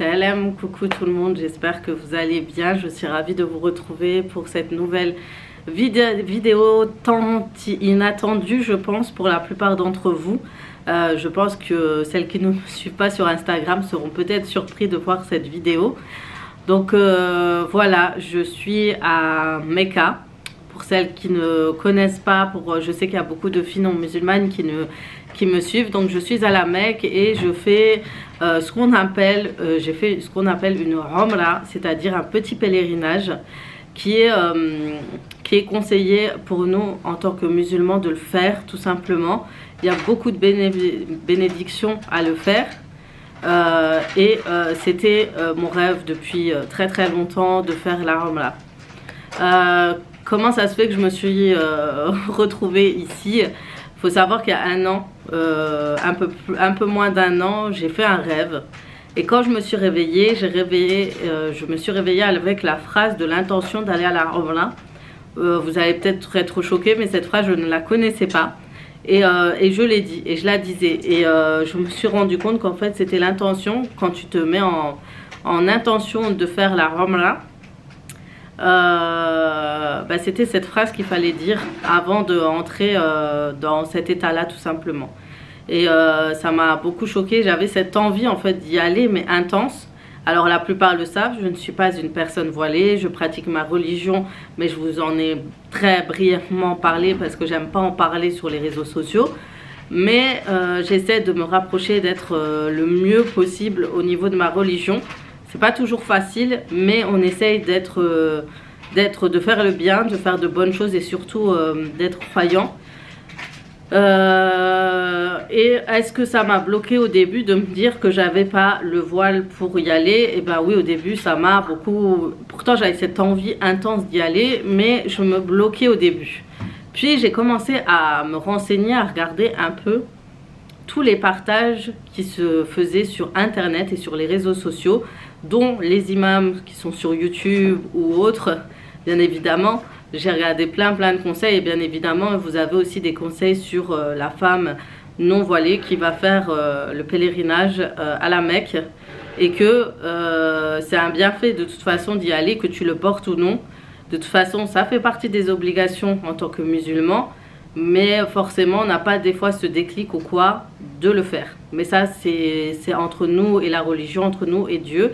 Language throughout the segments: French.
salam, coucou tout le monde, j'espère que vous allez bien. Je suis ravie de vous retrouver pour cette nouvelle vidéo tant inattendue, je pense, pour la plupart d'entre vous. Je pense que celles qui ne me suivent pas sur Instagram seront peut-être surpris de voir cette vidéo. Donc voilà, je suis à Mecca. Pour celles qui ne connaissent pas, je sais qu'il y a beaucoup de filles non musulmanes qui me suivent. Donc je suis à la Mecque et je fais ce qu'on appelle une Umrah, c'est-à-dire un petit pèlerinage qui est conseillé pour nous en tant que musulmans de le faire tout simplement. Il y a beaucoup de bénédictions à le faire. C'était mon rêve depuis très très longtemps de faire la Umrah. Comment ça se fait que je me suis retrouvée ici? Il faut savoir qu'il y a un an, un peu moins d'un an, j'ai fait un rêve. Et quand je me suis réveillée, je me suis réveillée avec la phrase de l'intention d'aller à la Umrah. Vous allez peut-être être choqués, mais cette phrase, je ne la connaissais pas. Et je l'ai dit, et je la disais. Et je me suis rendu compte qu'en fait, c'était l'intention, quand tu te mets en intention de faire la Umrah. C'était cette phrase qu'il fallait dire avant de entrer dans cet état là tout simplement. Et ça m'a beaucoup choquée. J'avais cette envie en fait d'y aller, mais intense. Alors la plupart le savent, je ne suis pas une personne voilée, je pratique ma religion, mais je vous en ai très brièvement parlé parce que j'aime pas en parler sur les réseaux sociaux. Mais j'essaie de me rapprocher d'être le mieux possible au niveau de ma religion. C'est pas toujours facile, mais on essaye de faire le bien, de faire de bonnes choses et surtout d'être croyant. Et est-ce que ça m'a bloqué au début de me dire que j'avais pas le voile pour y aller? Et ben oui, au début ça m'a beaucoup... Pourtant j'avais cette envie intense d'y aller, mais je me bloquais au début. Puis j'ai commencé à me renseigner, à regarder un peu tous les partages qui se faisaient sur internet et sur les réseaux sociaux, dont les imams qui sont sur YouTube ou autres, bien évidemment. J'ai regardé plein de conseils et bien évidemment vous avez aussi des conseils sur la femme non voilée qui va faire le pèlerinage à la Mecque, et que c'est un bienfait de toute façon d'y aller, que tu le portes ou non. De toute façon ça fait partie des obligations en tant que musulman, mais forcément on n'a pas des fois ce déclic ou quoi de le faire. Mais ça c'est entre nous et la religion, entre nous et Dieu.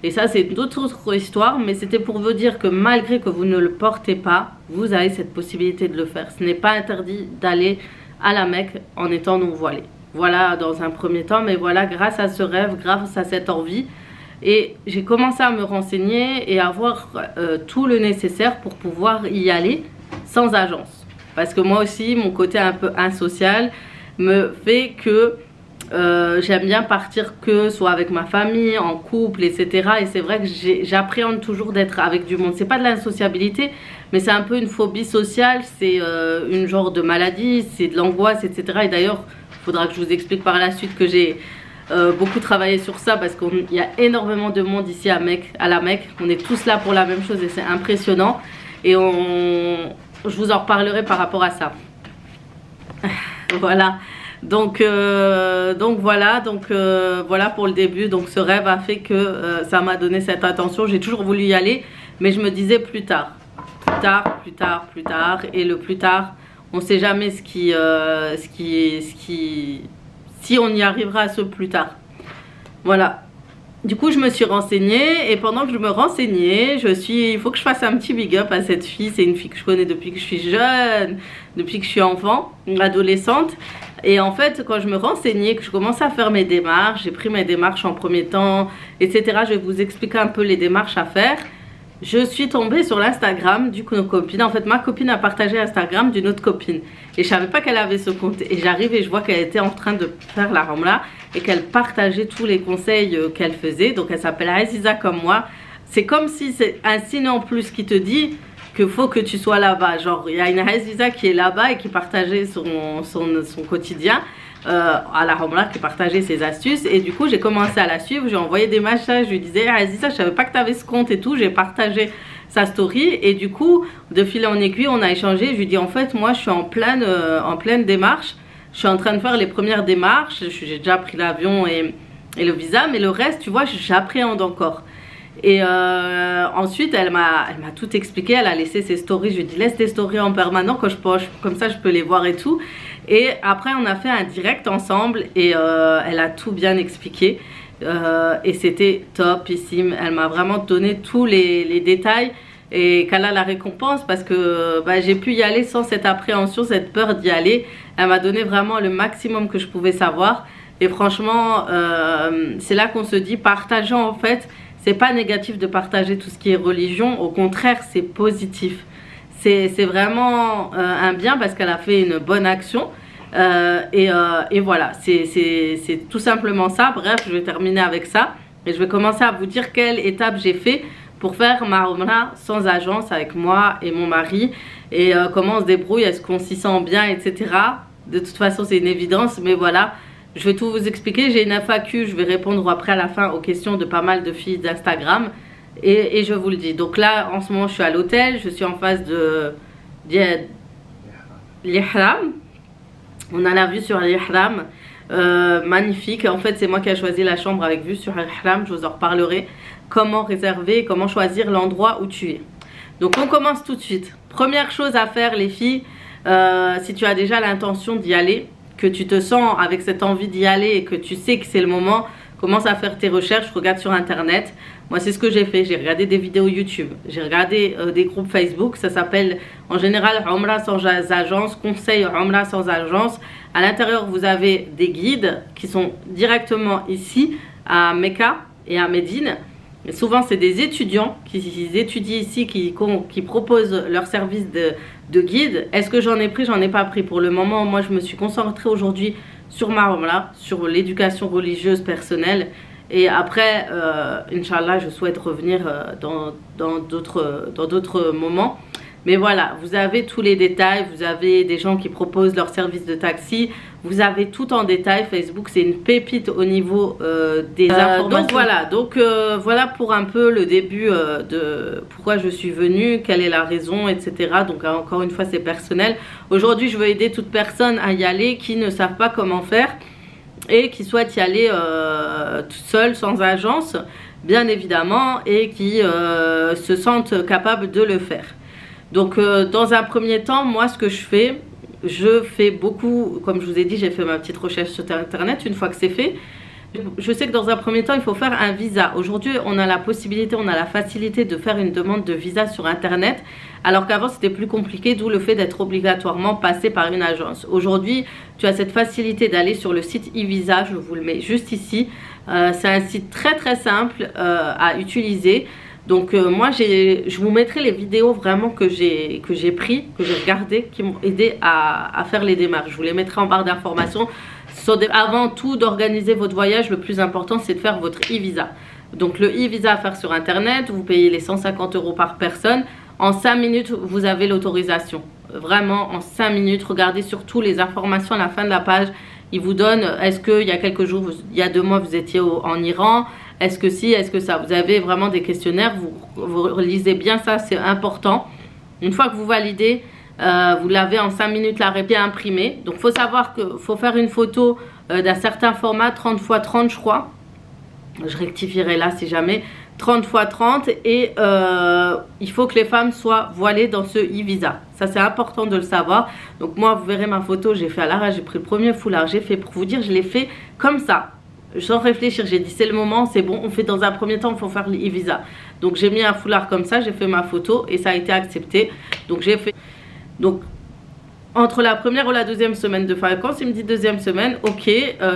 Et ça c'est une autre histoire, mais c'était pour vous dire que malgré que vous ne le portez pas, vous avez cette possibilité de le faire. Ce n'est pas interdit d'aller à la Mecque en étant non voilé. Voilà dans un premier temps, mais voilà, grâce à ce rêve, grâce à cette envie, et j'ai commencé à me renseigner et à voir tout le nécessaire pour pouvoir y aller sans agence. Parce que moi aussi, mon côté un peu insocial me fait que j'aime bien partir que soit avec ma famille, en couple, etc. Et c'est vrai que j'appréhende toujours d'être avec du monde. C'est pas de l'insociabilité, mais c'est un peu une phobie sociale, c'est une genre de maladie, c'est de l'angoisse, etc. Et d'ailleurs, il faudra que je vous explique par la suite que j'ai beaucoup travaillé sur ça, parce qu'il y a énormément de monde ici à la Mecque. On est tous là pour la même chose et c'est impressionnant. Et je vous en reparlerai par rapport à ça. Voilà. Donc voilà pour le début. Donc ce rêve a fait que ça m'a donné cette attention. J'ai toujours voulu y aller, mais je me disais plus tard. Et le plus tard, on ne sait jamais si on y arrivera à ce plus tard. Voilà. Du coup je me suis renseignée, et pendant que je me renseignais, il faut que je fasse un petit big up à cette fille. C'est une fille que je connais depuis que je suis jeune, depuis que je suis enfant, adolescente. Et en fait quand je me renseignais, que je commençais à faire mes démarches, j'ai pris mes démarches en premier temps, etc. Je vais vous expliquer un peu les démarches à faire. Je suis tombée sur l'Instagram d'une copine. En fait ma copine a partagé l'Instagram d'une autre copine, et je savais pas qu'elle avait ce compte. Et j'arrive et je vois qu'elle était en train de faire la Umrah et qu'elle partageait tous les conseils qu'elle faisait. Donc elle s'appelle Aziza comme moi. C'est comme si c'est un signe en plus qui te dit qu'il faut que tu sois là-bas. Genre il y a une Aziza qui est là-bas et qui partageait son quotidien à la Umrah, qui partageait ses astuces. Et du coup j'ai commencé à la suivre, j'ai envoyé des messages, je lui disais Aziza, je savais pas que tu avais ce compte et tout. J'ai partagé sa story et du coup de fil en aiguille on a échangé. Je lui dis en fait moi je suis en pleine démarche, je suis en train de faire les premières démarches, j'ai déjà pris l'avion et et le visa, mais le reste, tu vois, j'appréhende encore. Et ensuite, elle m'a tout expliqué. Elle a laissé ses stories. Je lui ai dit, laisse tes stories en permanent, que comme ça, je peux les voir et tout. Et après, on a fait un direct ensemble et elle a tout bien expliqué. Et c'était topissime. Elle m'a vraiment donné tous les détails et qu'elle a la récompense parce que bah, j'ai pu y aller sans cette appréhension, cette peur d'y aller. Elle m'a donné vraiment le maximum que je pouvais savoir. Et franchement, c'est là qu'on se dit, partageant en fait. C'est pas négatif de partager tout ce qui est religion, au contraire c'est positif. C'est vraiment un bien parce qu'elle a fait une bonne action et voilà, c'est tout simplement ça. Bref, je vais terminer avec ça et je vais commencer à vous dire quelle étape j'ai fait pour faire ma Umrah sans agence avec moi et mon mari et comment on se débrouille, est-ce qu'on s'y sent bien, etc. De toute façon c'est une évidence, mais voilà. Je vais tout vous expliquer, j'ai une FAQ, je vais répondre après à la fin aux questions de pas mal de filles d'Instagram et je vous le dis. Donc là, en ce moment, je suis à l'hôtel, je suis en face de l'Ihram. On a la vue sur l'Ihram, magnifique. En fait, c'est moi qui ai choisi la chambre avec vue sur l'Ihram, je vous en reparlerai. Comment réserver, comment choisir l'endroit où tu es. Donc on commence tout de suite. Première chose à faire les filles, si tu as déjà l'intention d'y aller, que tu te sens avec cette envie d'y aller et que tu sais que c'est le moment, commence à faire tes recherches, regarde sur internet. Moi c'est ce que j'ai fait, j'ai regardé des vidéos YouTube, j'ai regardé des groupes Facebook, ça s'appelle en général Umrah sans agence, conseil Umrah sans agence. À l'intérieur vous avez des guides qui sont directement ici à Mecca et à Médine. Et souvent c'est des étudiants qui étudient ici, qui proposent leur service de guide. Est-ce que j'en ai pris? J'en ai pas pris pour le moment. Moi je me suis concentrée aujourd'hui sur ma Umrah, sur l'éducation religieuse personnelle. Et après, Inch'Allah, je souhaite revenir dans d'autres moments. Mais voilà, vous avez tous les détails, vous avez des gens qui proposent leur service de taxi, vous avez tout en détail. Facebook, c'est une pépite au niveau des informations. Donc voilà pour un peu le début de pourquoi je suis venue, quelle est la raison, etc. Donc encore une fois, c'est personnel. Aujourd'hui, je veux aider toute personne à y aller qui ne savent pas comment faire et qui souhaitent y aller toute seule, sans agence, bien évidemment, et qui se sentent capables de le faire. Donc dans un premier temps, moi ce que je fais beaucoup, comme je vous ai dit, j'ai fait ma petite recherche sur internet. Une fois que c'est fait, je sais que dans un premier temps il faut faire un visa. Aujourd'hui on a la possibilité, on a la facilité de faire une demande de visa sur internet, alors qu'avant c'était plus compliqué, d'où le fait d'être obligatoirement passé par une agence. Aujourd'hui tu as cette facilité d'aller sur le site e-visa, je vous le mets juste ici. C'est un site très très simple à utiliser. Donc moi je vous mettrai les vidéos vraiment que j'ai regardées, qui m'ont aidé à faire les démarches. Je vous les mettrai en barre d'informations. Avant tout d'organiser votre voyage, le plus important c'est de faire votre e-visa. Donc le e-visa à faire sur internet, vous payez les 150 € par personne. En 5 minutes vous avez l'autorisation. Vraiment en 5 minutes, regardez surtout les informations à la fin de la page. Il vous donne, est-ce qu'il y a quelques jours, il y a 2 mois vous étiez en Iran, est-ce que si, est-ce que ça. Vous avez vraiment des questionnaires, vous lisez bien ça, c'est important. Une fois que vous validez, vous l'avez en 5 minutes la réplique imprimée. Donc il faut savoir qu'il faut faire une photo d'un certain format, 30 x 30 je crois. Je rectifierai là si jamais. 30 x 30 et il faut que les femmes soient voilées dans ce e-visa. Ça c'est important de le savoir. Donc moi vous verrez ma photo, j'ai fait à l'arrache, j'ai pris le premier foulard, j'ai fait, pour vous dire, je l'ai fait comme ça. Sans réfléchir, j'ai dit c'est le moment, c'est bon, on fait dans un premier temps, il faut faire l'e-visa. Donc j'ai mis un foulard comme ça, j'ai fait ma photo et ça a été accepté. Donc j'ai fait... Donc entre la première ou la deuxième semaine de vacances, il me dit deuxième semaine, ok,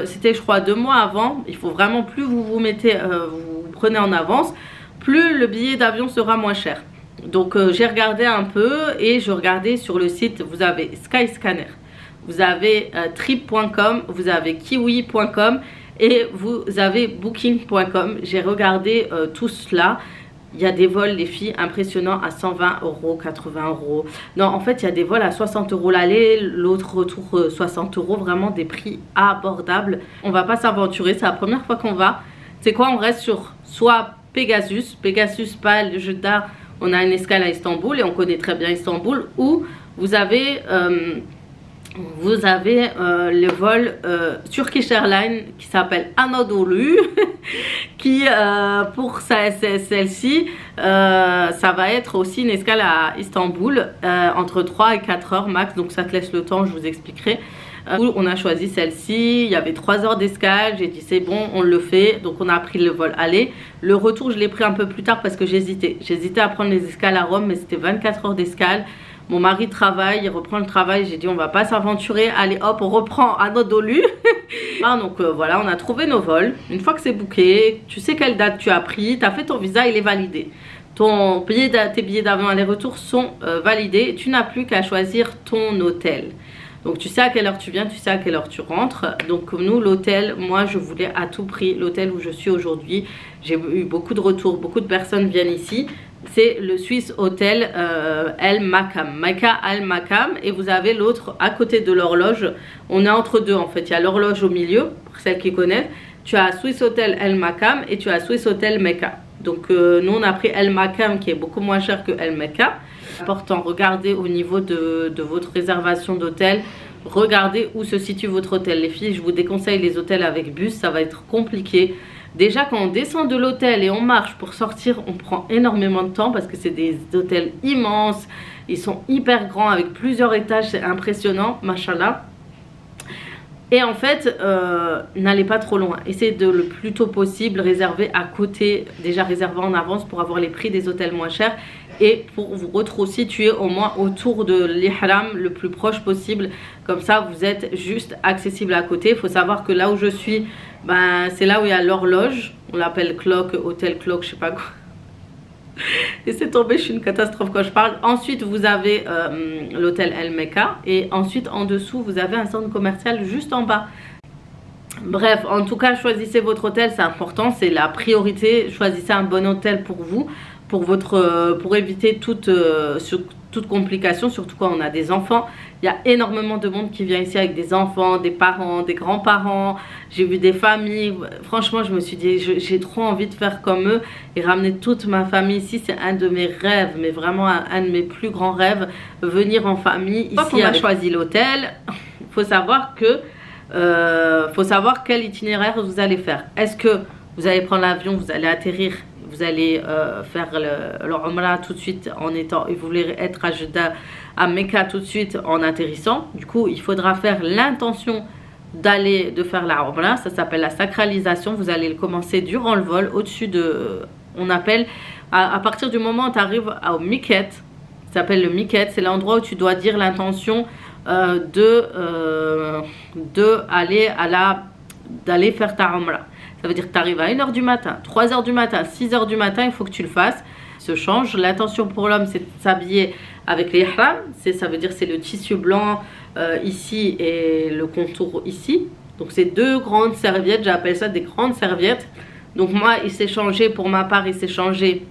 c'était je crois 2 mois avant. Il faut vraiment, plus vous mettez, vous prenez en avance, plus le billet d'avion sera moins cher. Donc j'ai regardé un peu et je regardais sur le site, vous avez Skyscanner, vous avez trip.com, vous avez kiwi.com et vous avez booking.com. J'ai regardé tout cela. Il y a des vols, les filles, impressionnants à 120 €, 80 €. Non, en fait, il y a des vols à 60 € l'aller, l'autre retour 60 €. Vraiment des prix abordables. On va pas s'aventurer, c'est la première fois qu'on va. C'est quoi? On reste sur soit Pegasus, pas Jeddah. On a une escale à Istanbul et on connaît très bien Istanbul. Ou vous avez vous avez le vol Turkish Airlines qui s'appelle Anadolu qui pour celle-ci ça va être aussi une escale à Istanbul entre 3 et 4 heures max, donc ça te laisse le temps, je vous expliquerai. On a choisi celle-ci, il y avait 3 heures d'escale, j'ai dit c'est bon, on le fait, donc on a pris le vol aller. Le retour je l'ai pris un peu plus tard parce que j'hésitais à prendre les escales à Rome, mais c'était 24 heures d'escale. Mon mari travaille, il reprend le travail, j'ai dit on va pas s'aventurer, allez hop on reprend à Anadolu. Donc voilà, on a trouvé nos vols. Une fois que c'est booké, tu sais quelle date tu as pris, tu as fait ton visa, il est validé. Tes billets d'avion aller-retour sont validés, tu n'as plus qu'à choisir ton hôtel. Donc tu sais à quelle heure tu viens, tu sais à quelle heure tu rentres. Donc nous l'hôtel, moi je voulais à tout prix l'hôtel où je suis aujourd'hui. J'ai eu beaucoup de retours, beaucoup de personnes viennent ici. C'est le Swiss Hotel El Makam, Mecca Al Makam, et vous avez l'autre à côté de l'horloge. On est entre deux en fait, il y a l'horloge au milieu, pour celles qui connaissent. Tu as Swiss Hotel El Makam et tu as Swiss Hotel Mecca. Donc nous on a pris El Makam qui est beaucoup moins cher que El Mecca. Important, regardez au niveau de votre réservation d'hôtel, regardez où se situe votre hôtel. Les filles, je vous déconseille les hôtels avec bus, ça va être compliqué. Déjà quand on descend de l'hôtel et on marche pour sortir, on prend énormément de temps parce que c'est des hôtels immenses, ils sont hyper grands avec plusieurs étages, c'est impressionnant, machallah. Et en fait, n'allez pas trop loin, essayez de le plus tôt possible réserver à côté, déjà réserver en avance pour avoir les prix des hôtels moins chers et pour vous situer au moins autour de l'Ihram le plus proche possible, comme ça vous êtes juste accessible à côté. Il faut savoir que là où je suis, ben, c'est là où il y a l'horloge, on l'appelle clock, hôtel clock, je sais pas quoi. Et c'est tombé, je suis une catastrophe quand je parle. Ensuite vous avez l'hôtel El Mecca et ensuite en dessous vous avez un centre commercial juste en bas. Bref, en tout cas choisissez votre hôtel, c'est important, c'est la priorité. Choisissez un bon hôtel pour vous, pour éviter toute complication, surtout quand on a des enfants. Il y a énormément de monde qui vient ici avec des enfants, des parents, des grands-parents. J'ai vu des familles. Franchement, je me suis dit, j'ai trop envie de faire comme eux et ramener toute ma famille ici. C'est un de mes rêves, mais vraiment un de mes plus grands rêves. Venir en famille ici. On a choisi l'hôtel. Il faut savoir quel itinéraire vous allez faire. Est-ce que vous allez prendre l'avion, vous allez atterrir, vous allez faire le Umrah tout de suite en étant, et vous voulez être à Jeddah, à Mecca tout de suite en atterrissant. Du coup, il faudra faire l'intention de faire la Umrah. Ça s'appelle la sacralisation. Vous allez le commencer durant le vol, au-dessus de, on appelle, à partir du moment où tu arrives au Miqat, ça s'appelle le Miqat, c'est l'endroit où tu dois dire l'intention d'aller faire ta Umrah. Ça veut dire que tu arrives à 1 h du matin, 3 h du matin, 6 h du matin, il faut que tu le fasses. Se change. L'intention pour l'homme, c'est de s'habiller avec les ihram. Ça veut dire c'est le tissu blanc ici et le contour ici. Donc c'est deux grandes serviettes, j'appelle ça des grandes serviettes. Donc moi, il s'est changé, pour ma part, il s'est changé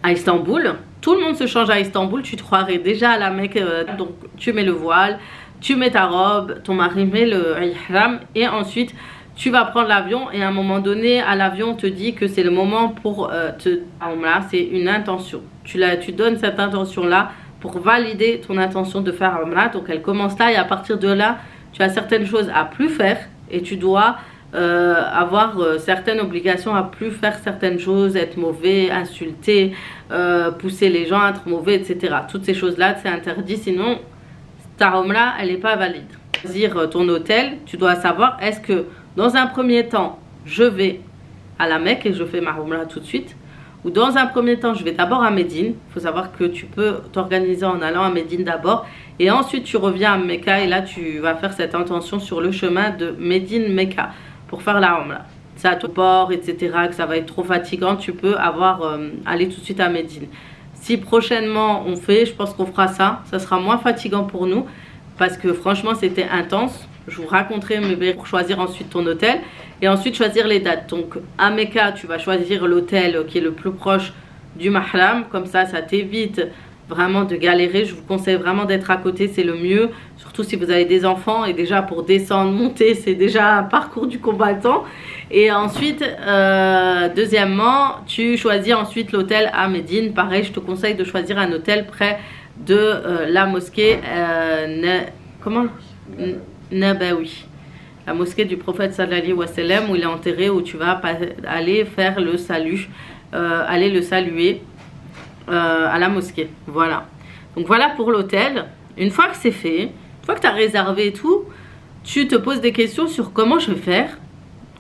à Istanbul. Tout le monde se change à Istanbul, tu te croirais déjà à la Mecque. Donc tu mets le voile, tu mets ta robe, ton mari met le ihram et ensuite tu vas prendre l'avion et à un moment donné à l'avion on te dit que c'est le moment pour c'est une intention. Tu donnes cette intention là pour valider ton intention de faire Umrah. Donc elle commence là et à partir de là tu as certaines choses à plus faire et tu dois avoir certaines obligations à plus faire certaines choses, être mauvais, insulter, pousser les gens à être mauvais, etc. Toutes ces choses là c'est interdit, sinon ta Umrah elle n'est pas valide. Choisir ton hôtel, tu dois savoir est-ce que dans un premier temps, je vais à la Mecque et je fais ma Umrah tout de suite. Ou dans un premier temps, je vais d'abord à Médine. Il faut savoir que tu peux t'organiser en allant à Médine d'abord. Et ensuite, tu reviens à Mecca et là, tu vas faire cette intention sur le chemin de Médine-Mecca pour faire la Umrah. C'est à ton port, etc. que ça va être trop fatigant. Tu peux aller tout de suite à Médine. Si prochainement on fait, je pense qu'on fera ça. Ça sera moins fatigant pour nous parce que franchement, c'était intense. Je vous raconterai pour choisir ensuite ton hôtel et ensuite choisir les dates. Donc à Mecca, tu vas choisir l'hôtel qui est le plus proche du Mahram. Comme ça t'évite vraiment de galérer. Je vous conseille vraiment d'être à côté, c'est le mieux. Surtout si vous avez des enfants et déjà pour descendre, monter, c'est déjà un parcours du combattant. Et ensuite, deuxièmement, tu choisis ensuite l'hôtel à Médine. Pareil, je te conseille de choisir un hôtel près de la mosquée comment Nabawi, la mosquée du prophète sallallahu alayhi wa sallam, où il est enterré, où tu vas aller faire le salut, aller le saluer à la mosquée. Voilà. Donc voilà pour l'hôtel. Une fois que c'est fait, une fois que tu as réservé et tout, tu te poses des questions sur comment je vais faire,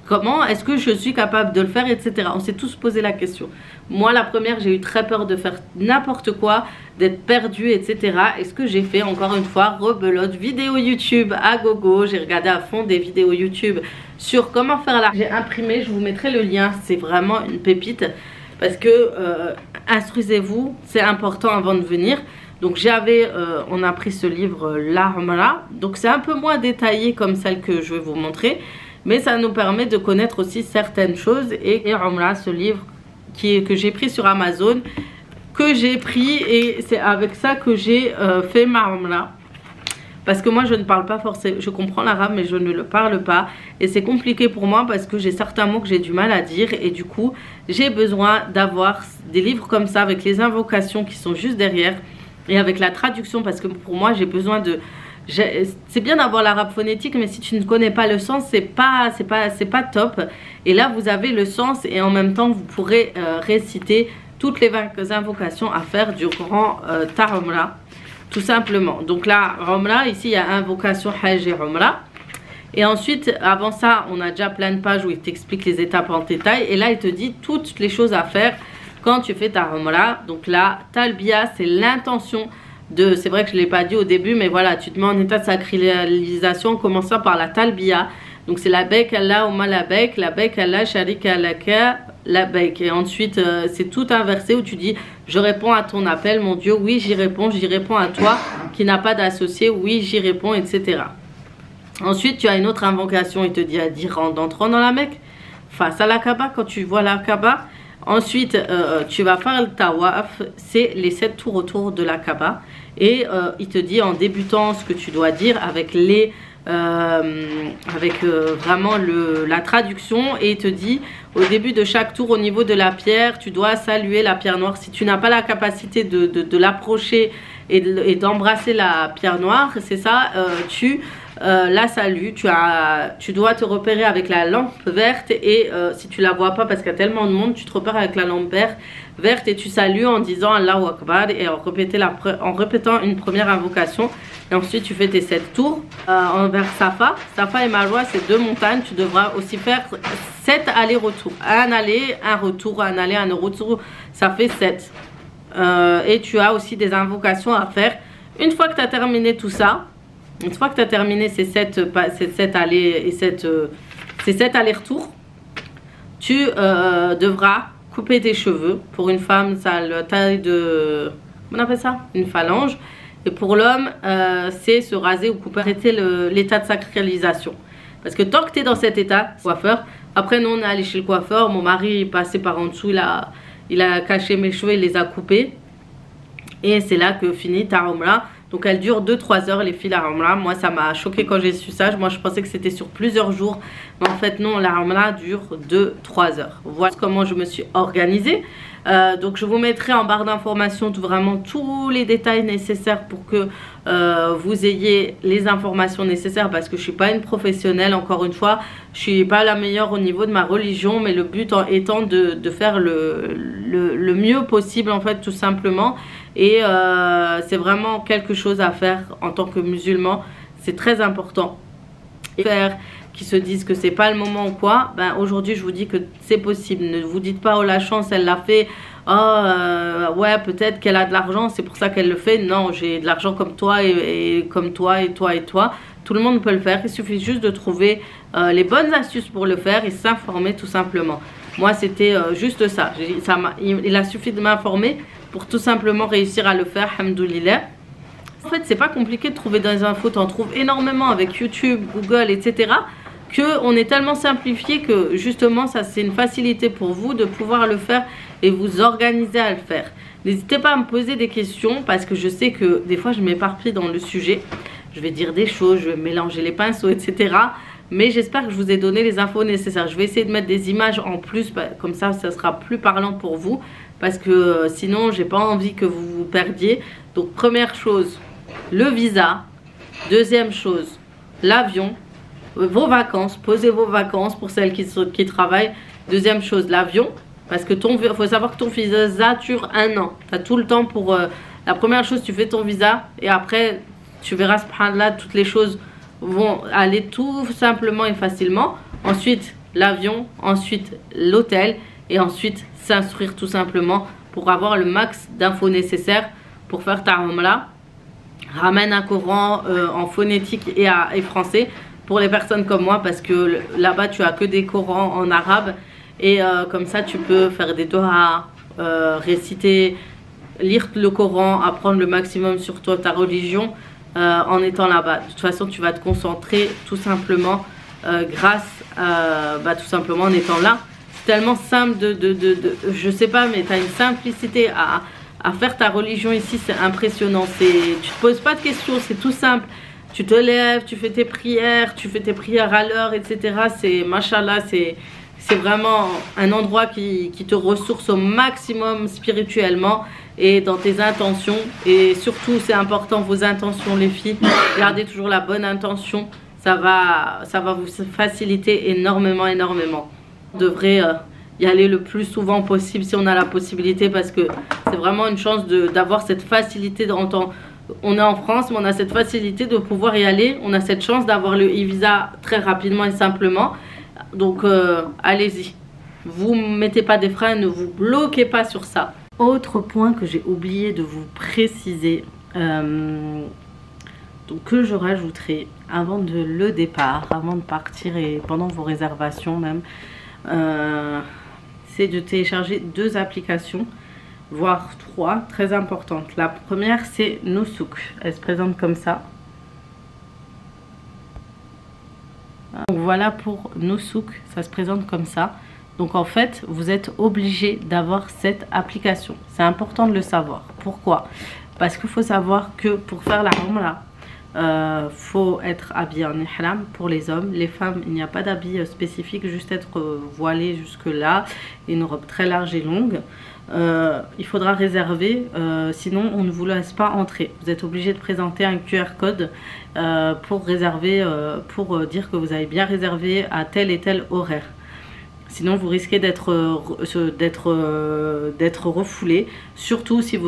comment est-ce que je suis capable de le faire, etc. On s'est tous posé la question. Moi, la première, j'ai eu très peur de faire n'importe quoi, d'être perdue, etc. Et ce que j'ai fait, encore une fois, rebelote, vidéo YouTube à gogo. J'ai regardé à fond des vidéos YouTube sur comment faire la... J'ai imprimé, je vous mettrai le lien, c'est vraiment une pépite. Parce que instruisez-vous, c'est important avant de venir. Donc on a pris ce livre Umrah. Donc c'est un peu moins détaillé comme celle que je vais vous montrer. Mais ça nous permet de connaître aussi certaines choses. Et Umrah, ce livre que j'ai pris sur Amazon, que j'ai pris, et c'est avec ça que j'ai fait ma Umrah. Parce que moi je ne parle pas forcément, je comprends l'arabe mais je ne le parle pas. Et c'est compliqué pour moi parce que j'ai certains mots que j'ai du mal à dire. Et du coup j'ai besoin d'avoir des livres comme ça avec les invocations qui sont juste derrière. Et avec la traduction, parce que pour moi j'ai besoin de... C'est bien d'avoir l'arabe phonétique, mais si tu ne connais pas le sens, c'est pas top. Et là vous avez le sens et en même temps vous pourrez réciter toutes les invocations à faire durant ta Umrah, tout simplement. Donc là, Umrah, ici il y a invocation Hajj et Umrah. Et ensuite, avant ça, on a déjà plein de pages où il t'explique les étapes en détail. Et là, il te dit toutes les choses à faire quand tu fais ta Umrah. Donc là, Talbiya, c'est l'intention de... C'est vrai que je ne l'ai pas dit au début, mais voilà, tu te mets en état de sacralisation en commençant par la Talbiya. Donc c'est la Labbaik Allahumma labbaik, labbaik la sharika laka, labbaik. Et ensuite, c'est tout un verset où tu dis, je réponds à ton appel, mon Dieu, oui, j'y réponds à toi qui n'a pas d'associé, oui, j'y réponds, etc. Ensuite, tu as une autre invocation, il te dit à dire en entrant dans la Mecque, face à la Kaaba, quand tu vois la Kaaba. Ensuite, tu vas faire le tawaf, c'est les 7 tours autour de la Kaaba. Et il te dit en débutant ce que tu dois dire avec vraiment la traduction. Et il te dit au début de chaque tour, au niveau de la pierre, tu dois saluer la pierre noire. Si tu n'as pas la capacité de l'approcher et d'embrasser la pierre noire, c'est ça, tu la salues. Tu dois te repérer avec la lampe verte. Et si tu la vois pas parce qu'il y a tellement de monde, tu te repères avec la lampe verte et tu salues en disant Allahu Akbar et en répétant une première invocation. Et ensuite tu fais tes 7 tours envers Safa. Safa et Marwa, c'est 2 montagnes. Tu devras aussi faire 7 allers-retours. Un aller, un retour, un aller, un retour. Ça fait 7. Et tu as aussi des invocations à faire. Une fois que tu as terminé tout ça, une fois que tu as terminé ces 7 allers et ces 7 allers-retours, tu devras couper tes cheveux. Pour une femme, ça a la taille de... On appelle ça une phalange. Et pour l'homme, c'est se raser ou couper, arrêter l'état de sacralisation. Parce que tant que tu es dans cet état, coiffeur, après nous on est allé chez le coiffeur, mon mari est passé par en dessous, il a caché mes cheveux, il les a coupés. Et c'est là que finit ta Umrah. Donc elle dure 2-3 heures les filles la Umrah. Moi ça m'a choqué quand j'ai su ça. Moi je pensais que c'était sur plusieurs jours. Mais en fait non, la Umrah dure 2-3 heures. Voilà comment je me suis organisée. Donc je vous mettrai en barre d'informations vraiment tous les détails nécessaires pour que vous ayez les informations nécessaires. Parce que je ne suis pas une professionnelle, encore une fois. Je ne suis pas la meilleure au niveau de ma religion. Mais le but étant de faire le mieux possible en fait, tout simplement. Et c'est vraiment quelque chose à faire en tant que musulman. C'est très important. Et faire qui se disent que c'est pas le moment ou quoi, ben aujourd'hui je vous dis que c'est possible. Ne vous dites pas oh la chance elle l'a fait, oh ouais peut-être qu'elle a de l'argent c'est pour ça qu'elle le fait. Non, j'ai de l'argent comme toi et comme toi et toi et toi. Tout le monde peut le faire, il suffit juste de trouver les bonnes astuces pour le faire et s'informer tout simplement. Moi c'était juste ça, il a suffi de m'informer pour tout simplement réussir à le faire, alhamdoulilah. En fait c'est pas compliqué de trouver des infos, t'en trouves énormément avec YouTube, Google, etc. On est tellement simplifié que justement ça c'est une facilité pour vous de pouvoir le faire et vous organiser à le faire. N'hésitez pas à me poser des questions parce que je sais que des fois je m'éparpille dans le sujet. Je vais dire des choses, je vais mélanger les pinceaux, etc. Mais j'espère que je vous ai donné les infos nécessaires. Je vais essayer de mettre des images en plus, comme ça sera plus parlant pour vous. Parce que sinon j'ai pas envie que vous vous perdiez. Donc première chose, le visa. Deuxième chose, l'avion, vos vacances, posez vos vacances pour celles qui travaillent. Deuxième chose, l'avion, parce que faut savoir que ton visa dure 1 an. Tu as tout le temps pour... la première chose, tu fais ton visa et après, tu verras, subhanallah, toutes les choses vont aller tout simplement et facilement. Ensuite, l'avion, ensuite l'hôtel et ensuite s'instruire tout simplement pour avoir le max d'infos nécessaires pour faire ta umrah. Ramène un Coran en phonétique et français pour les personnes comme moi, parce que là-bas tu as que des Corans en arabe et comme ça tu peux faire des doha, réciter, lire le Coran, apprendre le maximum sur toi, ta religion en étant là-bas. De toute façon tu vas te concentrer tout simplement grâce tout simplement en étant là. C'est tellement simple je sais pas, mais tu as une simplicité à faire ta religion ici, c'est impressionnant. Tu te poses pas de questions, c'est tout simple. Tu te lèves, tu fais tes prières à l'heure, etc. C'est machallah, c'est vraiment un endroit qui te ressource au maximum spirituellement et dans tes intentions. Et surtout, c'est important, vos intentions, les filles. Gardez toujours la bonne intention. Ça va vous faciliter énormément. On devrait y aller le plus souvent possible si on a la possibilité, parce que c'est vraiment une chance d'avoir cette facilité. On est en France, mais on a cette facilité de pouvoir y aller. On a cette chance d'avoir le e-visa très rapidement et simplement. Donc allez-y, vous mettez pas des freins, ne vous bloquez pas sur ça. Autre point que j'ai oublié de vous préciser, donc que je rajouterai avant le départ, avant de partir et pendant vos réservations même, c'est de télécharger 2 applications, voire 3, très importantes. La première, c'est Nusuk. Elle se présente comme ça. Donc voilà pour Nusuk, ça se présente comme ça. Donc en fait, vous êtes obligé d'avoir cette application. C'est important de le savoir. Pourquoi? Parce qu'il faut savoir que pour faire la umrah, faut être habillé en ihram pour les hommes. Les femmes, il n'y a pas d'habit spécifique, juste être voilé jusque là, et une robe très large et longue. Il faudra réserver, sinon on ne vous laisse pas entrer. Vous êtes obligé de présenter un QR code pour réserver, pour dire que vous avez bien réservé à tel et tel horaire. Sinon vous risquez d'être refoulé, surtout si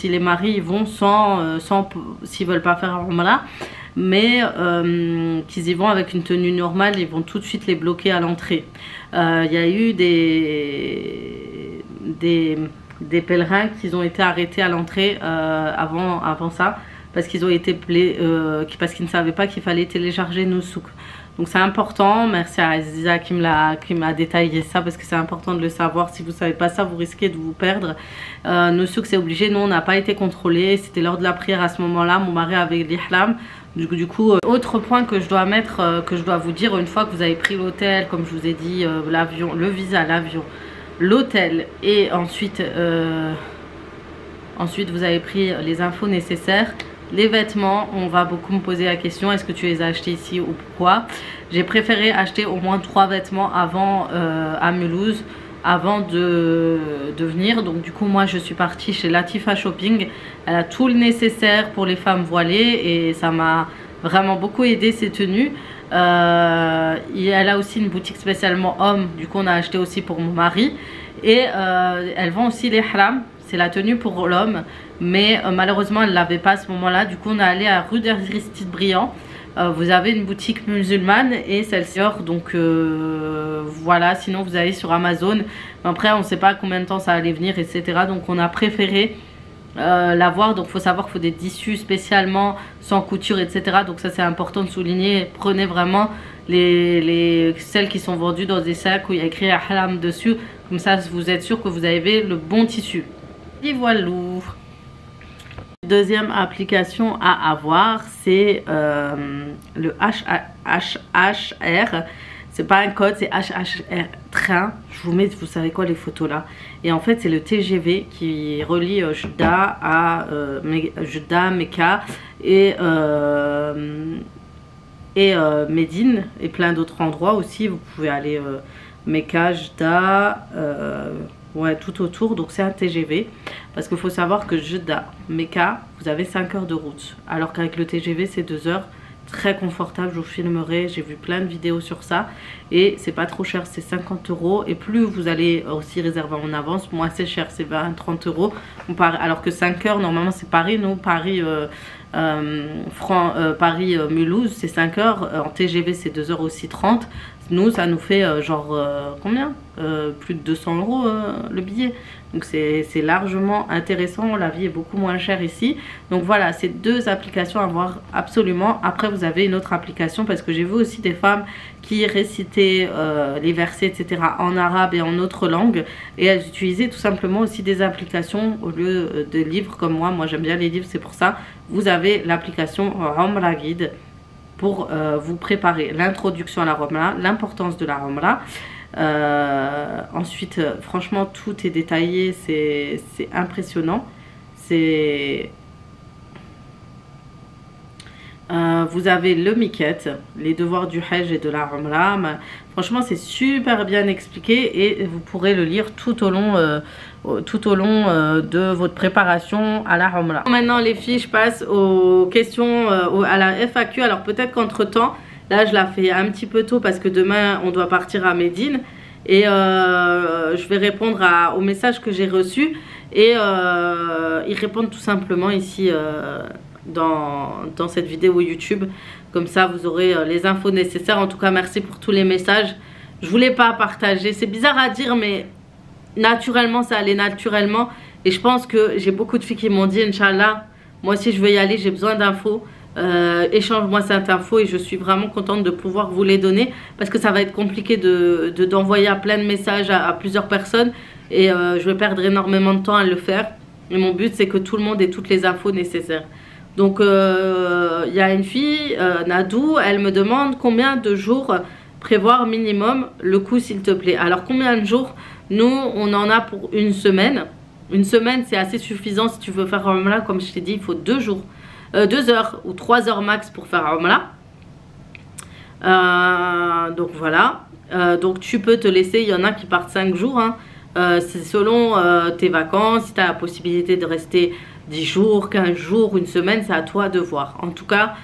les maris vont s'ils veulent pas faire un umrah, mais qu'ils y vont avec une tenue normale, ils vont tout de suite les bloquer à l'entrée. Il y a eu des pèlerins qui ont été arrêtés à l'entrée avant ça, parce qu'ils ne savaient pas qu'il fallait télécharger Nusuk. Donc c'est important. Merci à Aziza qui m'a détaillé ça, parce que c'est important de le savoir. Si vous ne savez pas ça, vous risquez de vous perdre. Nusuk, c'est obligé. Nous, on n'a pas été contrôlés. C'était lors de la prière à ce moment-là. Mon mari avait l'ihram. Du coup, autre point que je dois vous dire, une fois que vous avez pris l'hôtel, comme je vous ai dit, l'avion, le visa, l'avion, l'hôtel, et ensuite vous avez pris les infos nécessaires. Les vêtements, on va beaucoup me poser la question, est-ce que tu les as achetés ici ou pourquoi? J'ai préféré acheter au moins 3 vêtements avant à Mulhouse, avant de venir. Donc du coup moi je suis partie chez Latifa Shopping. Elle a tout le nécessaire pour les femmes voilées et ça m'a vraiment beaucoup aidé, ces tenues. Elle a aussi une boutique spécialement hommes, du coup on a acheté aussi pour mon mari. Et elle vend aussi les haram, c'est la tenue pour l'homme, mais malheureusement elle ne l'avait pas à ce moment là. Du coup on est allé à rue d'Aristide Briand. Vous avez une boutique musulmane et celle-ci, donc voilà. Sinon vous allez sur Amazon, après on ne sait pas combien de temps ça allait venir, etc. Donc on a préféré l'avoir. Donc il faut savoir qu'il faut des tissus spécialement sans couture, etc. Donc ça c'est important de souligner. Prenez vraiment celles qui sont vendues dans des sacs où il y a écrit haram dessus, comme ça vous êtes sûr que vous avez le bon tissu. Et voilà. Deuxième application à avoir, c'est le HHR. C'est pas un code, c'est HHR train. Je vous mets, vous savez quoi, les photos là. Et en fait c'est le TGV qui relie Jeddah à Mecca et Médine et plein d'autres endroits aussi. Vous pouvez aller Mecca, Jeddah, ouais, tout autour. Donc c'est un TGV, parce qu'il faut savoir que Jeddah, Mecca, vous avez 5 heures de route, alors qu'avec le TGV c'est 2 heures. très confortable, je vous filmerai, j'ai vu plein de vidéos sur ça et c'est pas trop cher, c'est 50 €, et plus vous allez aussi réserver en avance, moins c'est cher, c'est 20-30 €, alors que 5 heures normalement c'est Paris, nous Paris Paris Mulhouse c'est 5 heures, en TGV c'est 2 h aussi 30. Nous ça nous fait combien, plus de 200 € le billet, donc c'est largement intéressant, la vie est beaucoup moins chère ici. Donc voilà, c'est deux applications à voir absolument. Après vous avez une autre application, parce que j'ai vu aussi des femmes qui récitaient les versets etc en arabe et en autre langue, et elles utilisaient tout simplement aussi des applications au lieu de livres comme moi j'aime bien les livres, c'est pour ça. Vous avez l'application Umrah Guide pour vous préparer l'introduction à la Umrah, l'importance de la Umrah. Ensuite, franchement, tout est détaillé, c'est impressionnant. Vous avez le miqat, les devoirs du Hajj et de la Umrah. Franchement, c'est super bien expliqué et vous pourrez le lire tout au long de votre préparation à la Umrah. Maintenant, les filles, je passe aux questions, à la FAQ. Alors peut-être qu'entre temps, là, je la fais un petit peu tôt parce que demain, on doit partir à Médine. Et je vais répondre aux messages que j'ai reçus. Et ils répondent tout simplement ici dans cette vidéo YouTube. Comme ça, vous aurez les infos nécessaires. En tout cas, merci pour tous les messages. Je voulais pas partager. C'est bizarre à dire, mais naturellement, ça allait naturellement. Et je pense que j'ai beaucoup de filles qui m'ont dit, Inch'Allah, moi si je veux y aller, j'ai besoin d'infos. Échange-moi cette info, et je suis vraiment contente de pouvoir vous les donner, parce que ça va être compliqué d'envoyer plein de messages à plusieurs personnes, et je vais perdre énormément de temps à le faire. Et mon but, c'est que tout le monde ait toutes les infos nécessaires. Donc il y a une fille, Nadou, elle me demande combien de jours prévoir minimum le coup, s'il te plaît. Alors combien de jours? Nous, on en a pour une semaine. Une semaine, c'est assez suffisant si tu veux faire Umrah. Comme je t'ai dit, il faut 2 jours. 2 heures ou 3 heures max pour faire Umrah. Donc voilà. Donc tu peux te laisser, il y en a qui partent 5 jours. Hein. C'est selon tes vacances. Si tu as la possibilité de rester 10 jours, 15 jours, une semaine, c'est à toi de voir. En tout cas,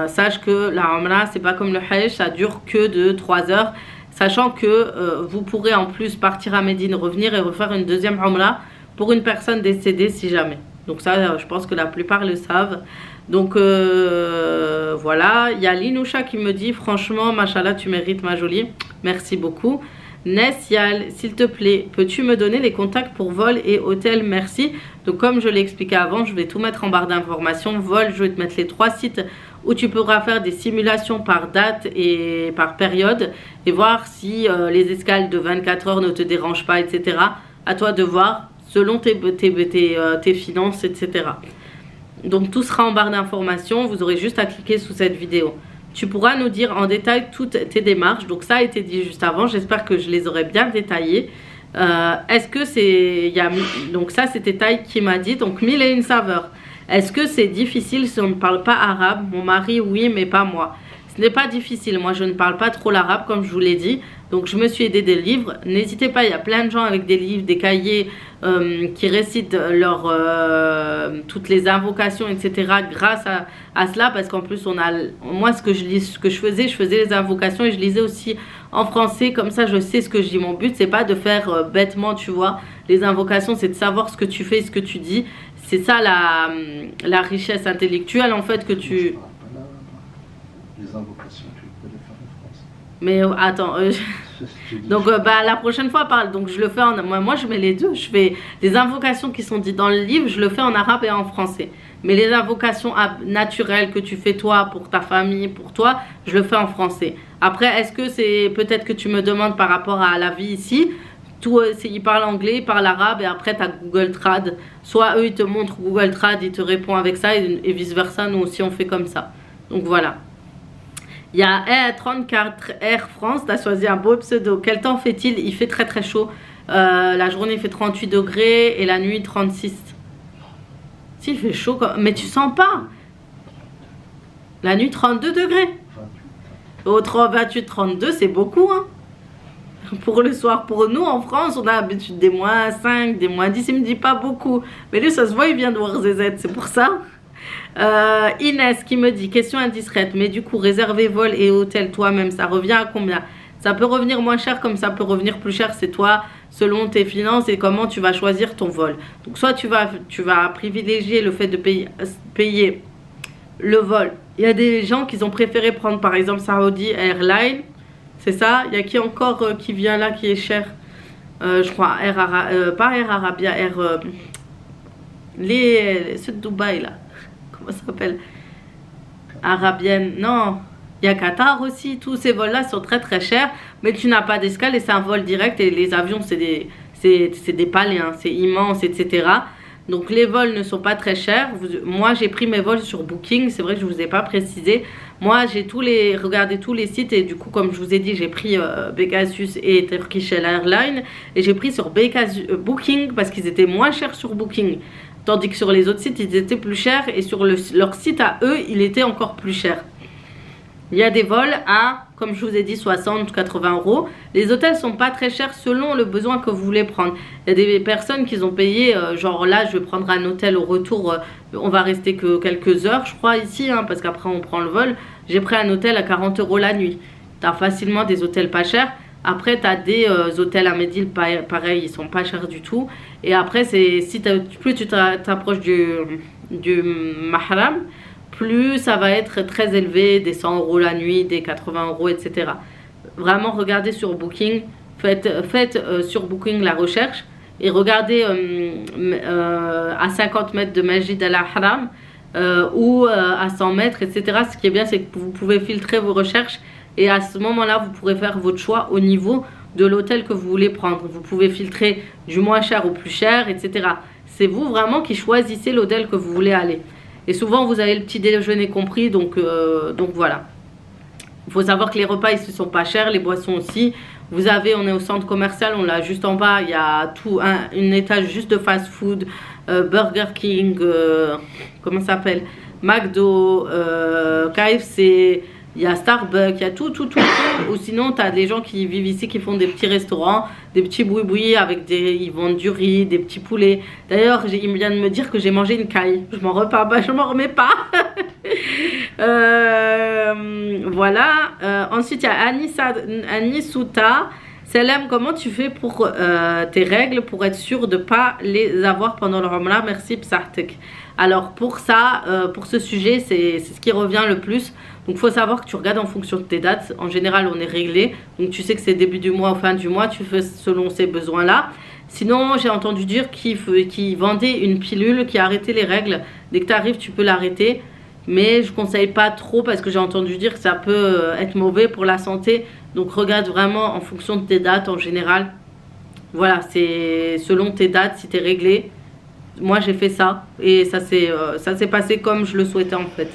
sache que la Umrah, c'est pas comme le Hajj, ça dure que de 3 heures. Sachant que vous pourrez en plus partir à Médine, revenir et refaire une deuxième Umrah pour une personne décédée si jamais. Donc ça, je pense que la plupart le savent. Donc voilà, il y a Linoucha qui me dit, franchement, machallah, tu mérites ma jolie. Merci beaucoup. Nessial, s'il te plaît, peux-tu me donner les contacts pour vol et hôtel? Merci. Donc comme je l'ai expliqué avant, je vais tout mettre en barre d'informations. Vol, je vais te mettre les 3 sites où tu pourras faire des simulations par date et par période, et voir si les escales de 24 heures ne te dérangent pas, etc. À toi de voir selon tes finances, etc. Donc tout sera en barre d'informations, vous aurez juste à cliquer sous cette vidéo. Tu pourras nous dire en détail toutes tes démarches. Donc ça a été dit juste avant, j'espère que je les aurai bien détaillées. Est-ce que c'est... Donc ça c'était Taï qui m'a dit, donc 1001 saveurs. Est-ce que c'est difficile si on ne parle pas arabe? Mon mari oui, mais pas moi. Ce n'est pas difficile, moi je ne parle pas trop l'arabe comme je vous l'ai dit. Donc je me suis aidée des livres. N'hésitez pas, il y a plein de gens avec des livres, des cahiers qui récitent toutes les invocations, etc. grâce à cela, parce qu'en plus on a... Moi ce que je faisais les invocations et je lisais aussi en français, comme ça je sais ce que je dis. Mon but c'est pas de faire bêtement, tu vois. Les invocations c'est de savoir ce que tu fais et ce que tu dis. C'est ça la richesse intellectuelle en fait que tu... Les invocations, tu peux les faire en français. Mais attends, donc la prochaine fois, donc je le fais en... Moi je mets les deux, je fais les invocations qui sont dites dans le livre, je le fais en arabe et en français. Mais les invocations naturelles que tu fais toi, pour ta famille, pour toi, je le fais en français. Après, est-ce que c'est... Peut-être que tu me demandes par rapport à la vie ici, ils parlent anglais, ils parlent arabe, et après tu as Google Trad. Soit eux ils te montrent Google Trad, ils te répondent avec ça, et vice versa, nous aussi on fait comme ça. Donc voilà. Il y a Air 34 Air France, tu as choisi un beau pseudo. Quel temps fait-il? Il fait très très chaud. La journée il fait 38 degrés et la nuit 36. Si, il fait chaud, mais tu sens pas. La nuit 32 degrés. Au 28-32, c'est beaucoup, hein. Pour le soir, pour nous en France, on a l'habitude des moins 5, des moins 10, il me dit pas beaucoup. Mais lui, ça se voit, il vient de voir ZZ, c'est pour ça. Inès qui me dit, question indiscrète, mais du coup, réserver vol et hôtel toi-même, ça revient à combien? Ça peut revenir moins cher comme ça peut revenir plus cher, c'est toi, selon tes finances et comment tu vas choisir ton vol. Donc soit tu vas privilégier le fait de payer le vol. Il y a des gens qui ont préféré prendre par exemple Saudi Airlines, c'est ça. Il y a qui encore qui vient là qui est cher, je crois pas Air Arabia, ceux de Dubaï là, comment ça s'appelle, Arabienne, non. Il y a Qatar aussi, tous ces vols-là sont très très chers, mais tu n'as pas d'escale et c'est un vol direct et les avions c'est des palais, hein, c'est immense, etc. Donc les vols ne sont pas très chers. Moi j'ai pris mes vols sur Booking, c'est vrai que je ne vous ai pas précisé. Moi j'ai regardé tous les sites et du coup comme je vous ai dit j'ai pris Pegasus et Turkish Airlines et j'ai pris sur Booking parce qu'ils étaient moins chers sur Booking. Tandis que sur les autres sites ils étaient plus chers et sur leur site à eux il était encore plus cher. Il y a des vols à, comme je vous ai dit, 60 ou 80 €. Les hôtels sont pas très chers selon le besoin que vous voulez prendre. Il y a des personnes qui ont payé, genre là, je vais prendre un hôtel au retour, on va rester que quelques heures, je crois, ici, hein, parce qu'après on prend le vol. J'ai pris un hôtel à 40 € la nuit. Tu as facilement des hôtels pas chers. Après, tu as des hôtels à Médine, pareil, ils sont pas chers du tout. Et après, plus tu t'approches du Mahram, plus ça va être très élevé, des 100 € la nuit, des 80 €, etc. Vraiment, regardez sur Booking, faites sur Booking la recherche et regardez à 50 mètres de Masjid al-Haram ou à 100 mètres, etc. Ce qui est bien, c'est que vous pouvez filtrer vos recherches et à ce moment-là, vous pourrez faire votre choix au niveau de l'hôtel que vous voulez prendre. Vous pouvez filtrer du moins cher au plus cher, etc. C'est vous vraiment qui choisissez l'hôtel que vous voulez aller. Et souvent, vous avez le petit déjeuner compris, donc voilà. Il faut savoir que les repas, ils ne sont pas chers, les boissons aussi. On est au centre commercial, on l'a juste en bas, il y a un étage juste de fast-food, Burger King, comment ça s'appelle, McDo, KFC, il y a Starbucks, il y a tout. Ou sinon, tu as des gens qui vivent ici qui font des petits restaurants, des petits boui-boui ils vendent du riz, des petits poulets. D'ailleurs, il vient de me dire que j'ai mangé une caille. Je m'en remets pas. Voilà. Ensuite, il y a Anissouta. Salam, comment tu fais pour tes règles pour être sûr de ne pas les avoir pendant le Ramadan? Merci Psartek. Alors pour ça, pour ce sujet, c'est ce qui revient le plus. Donc il faut savoir que tu regardes en fonction de tes dates. En général, on est réglé. Donc tu sais que c'est début du mois ou fin du mois. Tu fais selon ces besoins-là. Sinon, j'ai entendu dire qu'ils vendaient une pilule qui arrêtait les règles. Dès que tu arrives, tu peux l'arrêter. Mais je ne conseille pas trop parce que j'ai entendu dire que ça peut être mauvais pour la santé. Donc regarde vraiment en fonction de tes dates en général. Voilà, c'est selon tes dates, si tu es réglé. Moi j'ai fait ça et ça s'est passé comme je le souhaitais en fait.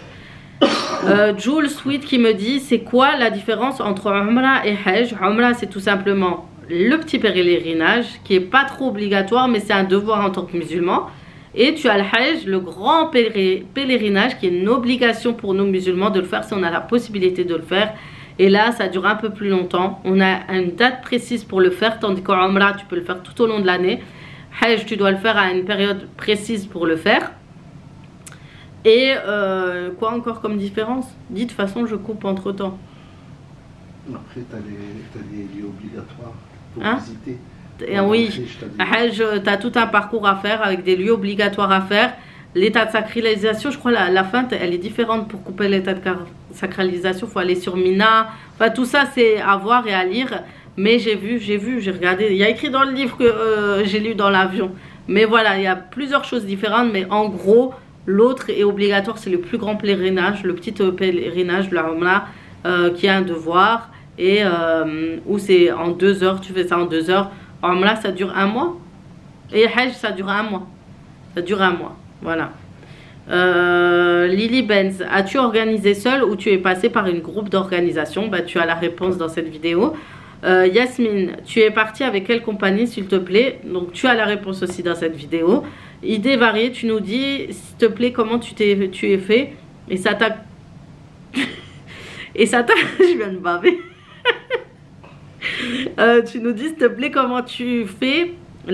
Jules Sweet qui me dit, c'est quoi la différence entre Umrah et Hajj? Umrah c'est tout simplement le petit pèlerinage qui est pas trop obligatoire mais c'est un devoir en tant que musulman. Et tu as le Hajj, le grand pèlerinage qui est une obligation pour nous musulmans de le faire si on a la possibilité de le faire. Et là ça dure un peu plus longtemps, on a une date précise pour le faire, tandis qu'en Umrah tu peux le faire tout au long de l'année. Hajj, tu dois le faire à une période précise pour le faire. Et quoi encore comme différence? Dis, de toute façon, je coupe entre temps. Après, tu as les lieux obligatoires pour visiter. Et oui, Hajj, tu as tout un parcours à faire avec des lieux obligatoires à faire. L'état de sacralisation, je crois la fin, elle est différente pour couper l'état de sacralisation. Il faut aller sur Mina. Enfin, tout ça, c'est à voir et à lire. Mais j'ai regardé, il y a écrit dans le livre que j'ai lu dans l'avion. Mais voilà, il y a plusieurs choses différentes. Mais en gros, l'autre est obligatoire, c'est le plus grand pèlerinage, le petit pèlerinage, la Umrah, qui est un devoir. Et où c'est en 2 heures, tu fais ça en 2 heures. Umrah, ça dure 1 mois. Et Hajj, ça dure 1 mois. Ça dure 1 mois, voilà. Lily Benz, as-tu organisé seul ou tu es passé par une groupe d'organisation? Bah, tu as la réponse dans cette vidéo. Yasmine, tu es partie avec quelle compagnie s'il te plaît? Donc tu as la réponse aussi dans cette vidéo. Idée variée, tu nous dis s'il te plaît comment tu es fait. Et ça t'a je viens de baver. Tu nous dis s'il te plaît comment tu fais.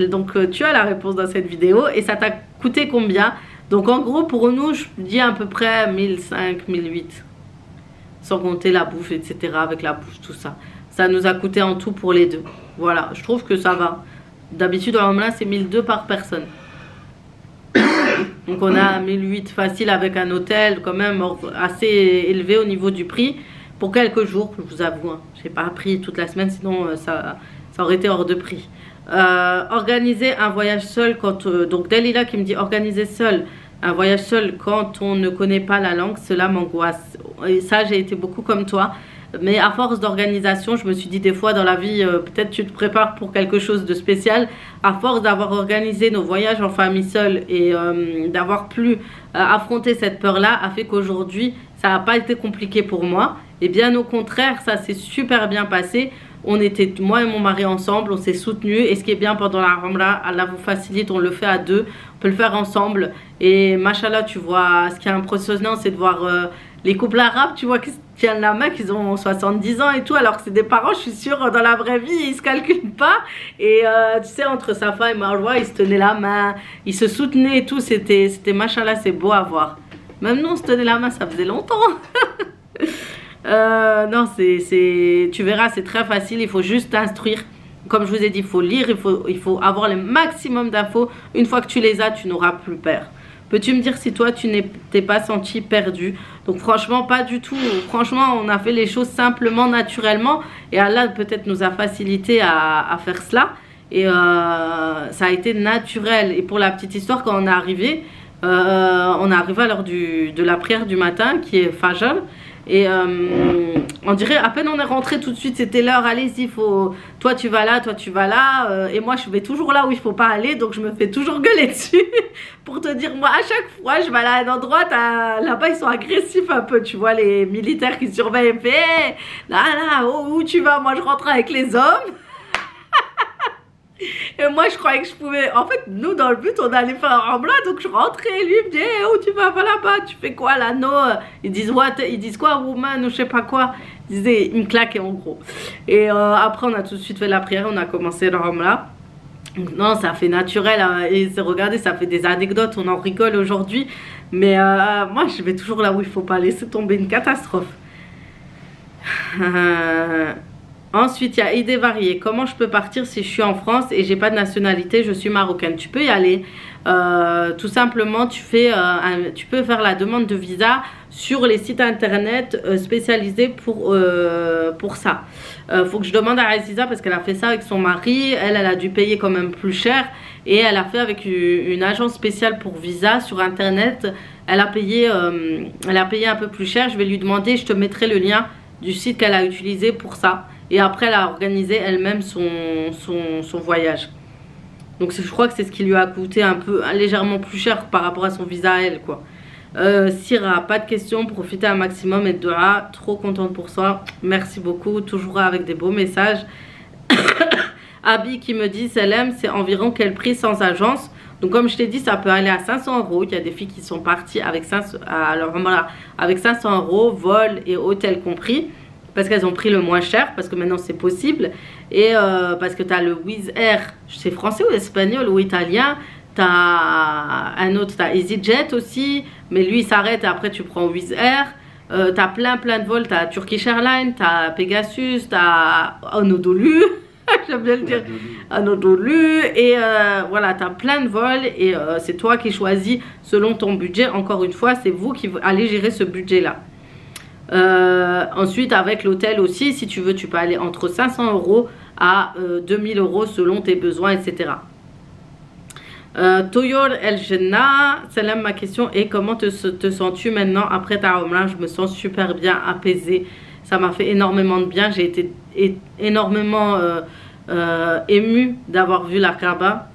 Donc tu as la réponse dans cette vidéo. Et ça t'a coûté combien? Donc en gros pour nous je dis à peu près 1500, 1008. Sans compter la bouffe, etc. Avec la bouffe, tout ça. Ça nous a coûté en tout pour les deux. Voilà, je trouve que ça va. D'habitude, en là, c'est 1002 par personne. Donc on a 1008 facile avec un hôtel quand même assez élevé au niveau du prix. Pour quelques jours, je vous avoue. Hein. Je n'ai pas pris toute la semaine, sinon ça aurait été hors de prix. Organiser un voyage seul quand... donc Dalila qui me dit organiser seul un voyage seul quand on ne connaît pas la langue, cela m'angoisse. Et ça, j'ai été beaucoup comme toi. Mais à force d'organisation, je me suis dit des fois dans la vie, peut-être tu te prépares pour quelque chose de spécial. À force d'avoir organisé nos voyages en famille seule et d'avoir pu affronter cette peur-là, a fait qu'aujourd'hui, ça n'a pas été compliqué pour moi. Et bien au contraire, ça s'est super bien passé. On était, moi et mon mari ensemble, on s'est soutenus. Et ce qui est bien pendant la Umra, Allah vous facilite, on le fait à deux. On peut le faire ensemble. Et machallah, tu vois, ce qui est impressionnant, c'est de voir les couples arabes, tu vois, qui tiennent la main, qu'ils ont 70 ans et tout. Alors que c'est des parents, je suis sûre, dans la vraie vie, ils se calculent pas. Et tu sais, entre Safa et Marwa, ils se tenaient la main, ils se soutenaient et tout. C'était machallah, c'est beau à voir. Même nous, on se tenait la main, ça faisait longtemps. Non, tu verras, c'est très facile, il faut juste t'instruire. Comme je vous ai dit, il faut lire, il faut avoir le maximum d'infos. Une fois que tu les as, tu n'auras plus peur. Peux-tu me dire si toi, tu t'es pas senti perdu? Donc franchement, pas du tout. Franchement, on a fait les choses simplement, naturellement. Et Allah peut-être nous a facilité à faire cela. Et ça a été naturel. Et pour la petite histoire, quand on est arrivé à l'heure de la prière du matin, qui est Fajr. Et on dirait, à peine on est rentré tout de suite, c'était l'heure, allez-y, toi tu vas là, toi tu vas là. Et moi je vais toujours là où il faut pas aller, donc je me fais toujours gueuler dessus. Pour te dire, moi à chaque fois je vais aller à un endroit, là-bas ils sont agressifs un peu, tu vois, les militaires qui surveillent, et fait, hey, là, où tu vas? Moi je rentre avec les hommes. Et moi je croyais que je pouvais, en fait nous dans le but on allait faire un Umra, donc je rentrais, lui il me dit hey, où tu vas, va là-bas, tu fais quoi là? No, ils disent quoi, woman ou je sais pas quoi, ils me claquaient en gros. Et après on a tout de suite fait la prière, on a commencé le Umra. Non, ça fait naturel, hein. Et regardez, ça fait des anecdotes, on en rigole aujourd'hui, mais moi je vais toujours là où il faut pas laisser tomber, une catastrophe. Ensuite, il y a idées variées. Comment je peux partir si je suis en France et j'ai pas de nationalité, je suis marocaine? Tu peux y aller. Tout simplement, tu peux faire la demande de visa sur les sites internet spécialisés pour ça. Faut que je demande à Aziza parce qu'elle a fait ça avec son mari. Elle a dû payer quand même plus cher. Et elle a fait avec une agence spéciale pour visa sur internet. Elle a payé un peu plus cher. Je vais lui demander, je te mettrai le lien du site qu'elle a utilisé pour ça. Et après, elle a organisé elle-même son voyage. Donc je crois que c'est ce qui lui a coûté légèrement plus cher par rapport à son visa à elle, quoi. Syrah, pas de questions, profitez un maximum et de dua, trop contente pour soi. Merci beaucoup, toujours avec des beaux messages. Abi qui me dit, Salem, c'est environ quel prix sans agence? Donc comme je t'ai dit, ça peut aller à 500 €. Il y a des filles qui sont parties avec 500 €, vol et hôtel compris. Parce qu'elles ont pris le moins cher, parce que maintenant c'est possible. Et parce que tu as le Wizz Air, c'est français ou espagnol ou italien. Tu as un autre, tu as EasyJet aussi, mais lui il s'arrête et après tu prends Wizz Air. Tu as plein de vols, tu as Turkish Airlines, tu as Pegasus, tu as Anadolu, j'aime bien le dire, Anadolu. Et voilà, tu as plein de vols et c'est toi qui choisis selon ton budget. Encore une fois, c'est vous qui allez gérer ce budget-là. Ensuite avec l'hôtel aussi, si tu veux, tu peux aller entre 500 € à 2000 € selon tes besoins, etc. Toyor El Jenna, Salam, ma question est comment te sens-tu maintenant après ta Umra? Je me sens super bien, apaisée, ça m'a fait énormément de bien. J'ai été énormément émue d'avoir vu la Kaaba.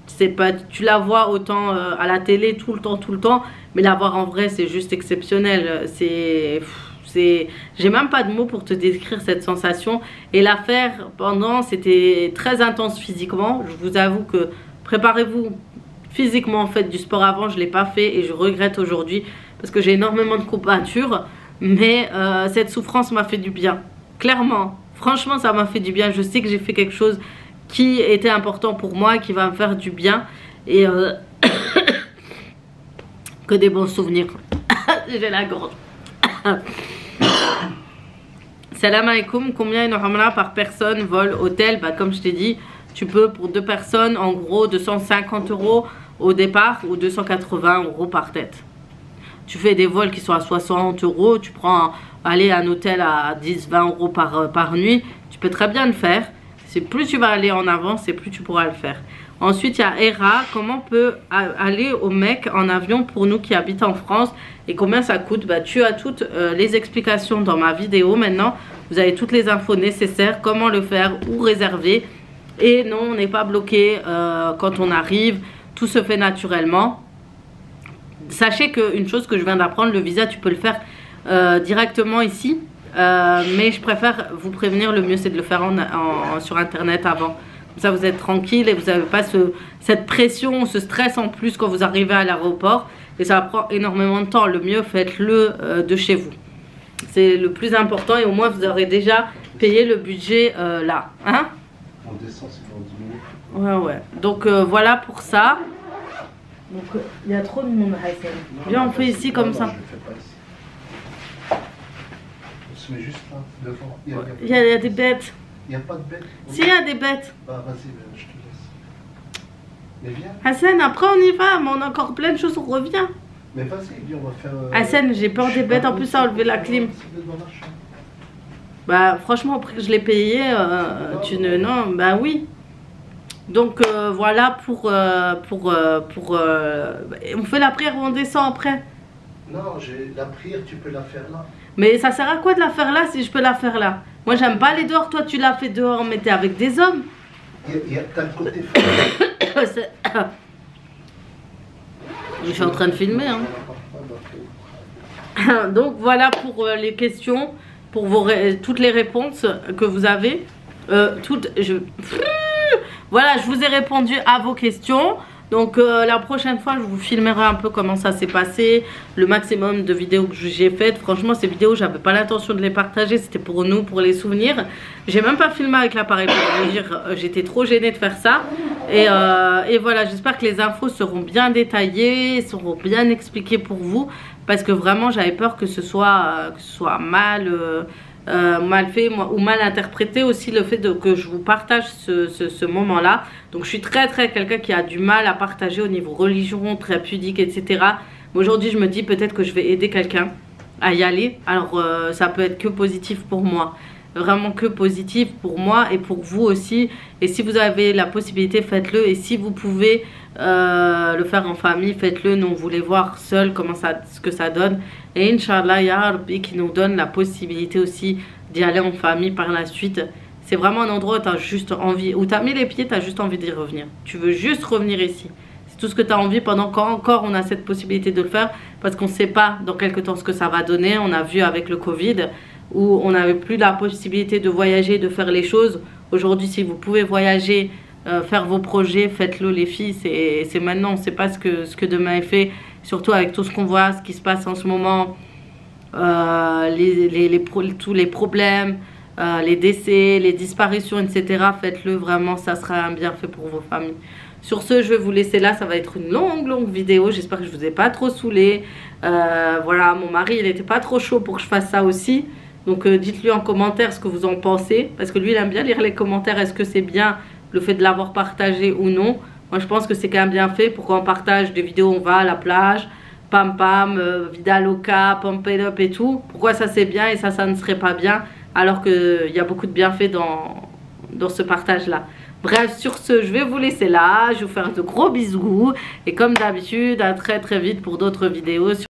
Tu la vois autant à la télé tout le temps, mais la voir en vrai c'est juste exceptionnel. J'ai même pas de mots pour te décrire cette sensation. Et la faire c'était très intense physiquement. Je vous avoue que préparez-vous physiquement, faites du sport avant. Je l'ai pas fait et je regrette aujourd'hui parce que j'ai énormément de courbatures. Mais cette souffrance m'a fait du bien, clairement. Franchement, ça m'a fait du bien. Je sais que j'ai fait quelque chose qui était important pour moi, qui va me faire du bien. Et Que des bons souvenirs. J'ai la gorge. Salam alaikum. Combien une ramla par personne, vol, hôtel? Bah, comme je t'ai dit, tu peux pour 2 personnes, en gros 250 € au départ ou 280 € par tête. Tu fais des vols qui sont à 60 €, tu prends aller à un hôtel à 10-20 € par nuit, tu peux très bien le faire. C'est plus tu vas aller en avance et plus tu pourras le faire. Ensuite, il y a ERA. Comment on peut aller au Mecque en avion pour nous qui habitons en France et combien ça coûte? Bah, tu as toutes les explications dans ma vidéo maintenant. Vous avez toutes les infos nécessaires, comment le faire, où réserver. Et non, on n'est pas bloqué quand on arrive. Tout se fait naturellement. Sachez qu'une chose que je viens d'apprendre, le visa, tu peux le faire directement ici. Mais je préfère vous prévenir, le mieux c'est de le faire sur internet avant. Comme ça vous êtes tranquille et vous n'avez pas cette pression, ce stress en plus quand vous arrivez à l'aéroport. Et ça prend énormément de temps. Le mieux, faites-le de chez vous. C'est le plus important et au moins vous aurez déjà payé le budget là. Hein? On descend, c'est dans 10 minutes. Ouais. Donc voilà pour ça. Donc il y a trop de monde, Hassan. Viens, on fait ici comme ça. Je le fais pas ici. On se met juste là, devant. Il y a des bêtes. Il n'y a pas de bêtes. Si, il y a des bêtes. Bah vas-y, je te laisse. Mais viens. Hassan, après on y va, mais on a encore plein de choses, on revient. Mais vas-y, viens, on va faire... Hassan, j'ai peur des bêtes, en plus ça a enlevé la clim. Bah franchement, après que je l'ai payé, non, bah oui. Donc voilà on fait la prière ou on descend après? Non, la prière, tu peux la faire là. Mais ça sert à quoi de la faire là si je peux la faire là? Moi j'aime pas aller dehors, toi tu l'as fait dehors, mais t'es avec des hommes. T'as le côté Je suis en train de filmer hein. Donc voilà pour les questions, pour toutes les réponses que vous avez. Voilà, je vous ai répondu à vos questions. Donc la prochaine fois, je vous filmerai un peu comment ça s'est passé, le maximum de vidéos que j'ai faites. Franchement, ces vidéos, j'avais pas l'intention de les partager, c'était pour nous, pour les souvenirs. J'ai même pas filmé avec l'appareil pour vous dire, j'étais trop gênée de faire ça. Et voilà, j'espère que les infos seront bien détaillées, seront bien expliquées pour vous, parce que vraiment, j'avais peur que ce soit mal fait ou mal interprété aussi le fait que je vous partage ce moment là. Donc je suis très quelqu'un qui a du mal à partager au niveau religion, très pudique, etc. Aujourd'hui je me dis peut-être que je vais aider quelqu'un à y aller. Alors ça peut être que positif pour moi, vraiment que positif pour moi et pour vous aussi. Et si vous avez la possibilité, faites-le. Et si vous pouvez le faire en famille, faites-le. Nous on voulait voir seul ce que ça donne. Et Inch'Allah, Ya Rabbi, qui nous donne la possibilité aussi d'y aller en famille par la suite. C'est vraiment un endroit où tu as juste envie, où tu as mis les pieds, tu as juste envie d'y revenir. Tu veux juste revenir ici. C'est tout ce que tu as envie pendant qu'encore on a cette possibilité de le faire. Parce qu'on ne sait pas dans quelques temps ce que ça va donner. On a vu avec le Covid où on n'avait plus la possibilité de voyager, de faire les choses. Aujourd'hui, si vous pouvez voyager, faire vos projets, faites-le les filles. C'est maintenant, on ne sait pas ce que demain est fait. Surtout avec tout ce qu'on voit, ce qui se passe en ce moment, tous les problèmes, les décès, les disparitions, etc. Faites-le vraiment, ça sera un bienfait pour vos familles. Sur ce, je vais vous laisser là, ça va être une longue vidéo. J'espère que je ne vous ai pas trop saoulé. Voilà, mon mari, il n'était pas trop chaud pour que je fasse ça aussi. Donc dites-lui en commentaire ce que vous en pensez. Parce que lui, il aime bien lire les commentaires. Est-ce que c'est bien le fait de l'avoir partagé ou non? Moi je pense que c'est quand même bien fait. Pourquoi on partage des vidéos, on va à la plage, pam pam, vida loca, pump it up et tout. Pourquoi ça c'est bien et ça ne serait pas bien, alors qu'il y a beaucoup de bienfaits dans ce partage là. Bref, sur ce, je vais vous laisser là. Je vais vous faire de gros bisous. Et comme d'habitude, à très vite pour d'autres vidéos.